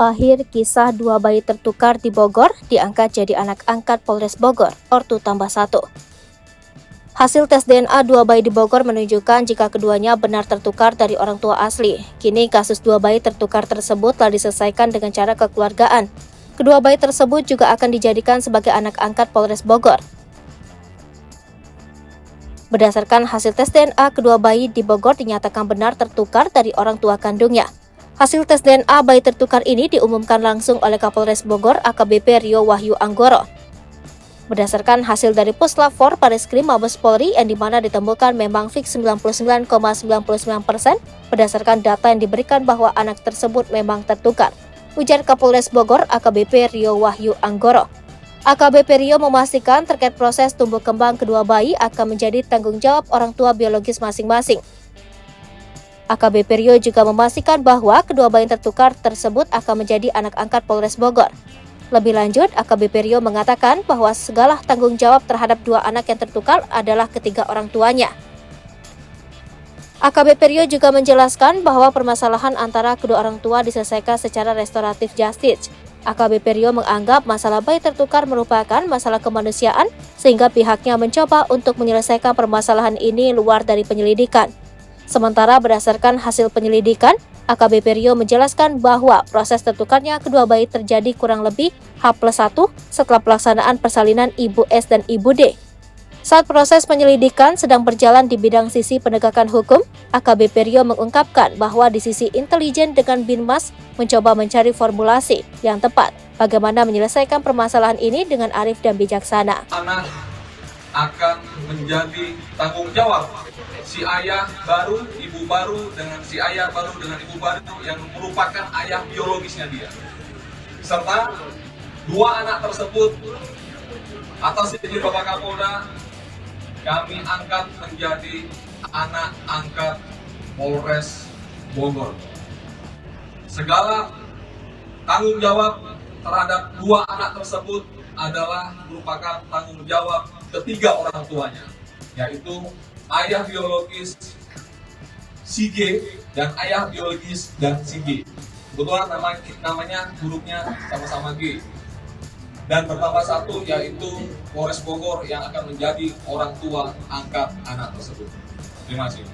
Akhir kisah dua bayi tertukar di Bogor diangkat jadi anak angkat Polres Bogor, ortu tambah 1. Hasil tes DNA dua bayi di Bogor menunjukkan jika keduanya benar tertukar dari orang tua asli. Kini kasus dua bayi tertukar tersebut telah diselesaikan dengan cara kekeluargaan. Kedua bayi tersebut juga akan dijadikan sebagai anak angkat Polres Bogor. Berdasarkan hasil tes DNA, kedua bayi di Bogor dinyatakan benar tertukar dari orang tua kandungnya. Hasil tes DNA bayi tertukar ini diumumkan langsung oleh Kapolres Bogor AKBP Rio Wahyu Anggoro. Berdasarkan hasil dari Puslap 4 Bareskrim Mabes Polri yang dimana ditemukan memang fix 99,99% berdasarkan data yang diberikan bahwa anak tersebut memang tertukar, ujar Kapolres Bogor AKBP Rio Wahyu Anggoro. AKBP Rio memastikan terkait proses tumbuh kembang kedua bayi akan menjadi tanggung jawab orang tua biologis masing-masing. AKBP Rio juga memastikan bahwa kedua bayi tertukar tersebut akan menjadi anak angkat Polres Bogor. Lebih lanjut, AKBP Rio mengatakan bahwa segala tanggung jawab terhadap dua anak yang tertukar adalah ketiga orang tuanya. AKBP Rio juga menjelaskan bahwa permasalahan antara kedua orang tua diselesaikan secara restoratif justice. AKBP Rio menganggap masalah bayi tertukar merupakan masalah kemanusiaan sehingga pihaknya mencoba untuk menyelesaikan permasalahan ini luar dari penyelidikan. Sementara berdasarkan hasil penyelidikan, AKBP Rio menjelaskan bahwa proses tertukarnya kedua bayi terjadi kurang lebih H+1 setelah pelaksanaan persalinan Ibu S dan Ibu D. Saat proses penyelidikan sedang berjalan di bidang sisi penegakan hukum, AKBP Rio mengungkapkan bahwa di sisi intelijen dengan Binmas mencoba mencari formulasi yang tepat bagaimana menyelesaikan permasalahan ini dengan arif dan bijaksana. Anak akan menjadi tanggung jawab si ayah baru, ibu baru dengan si ayah baru dengan ibu baru yang merupakan ayah biologisnya dia. Serta dua anak tersebut atas izin Bapak Kapolda kami angkat menjadi anak angkat Polres Bogor. Segala tanggung jawab terhadap dua anak tersebut adalah merupakan tanggung jawab ketiga orang tuanya, yaitu ayah biologis si G dan ayah biologis dan si G. Kebetulan namanya hurufnya sama-sama G. Dan bertambah satu yaitu Polres Bogor yang akan menjadi orang tua angkat anak tersebut. Terima kasih.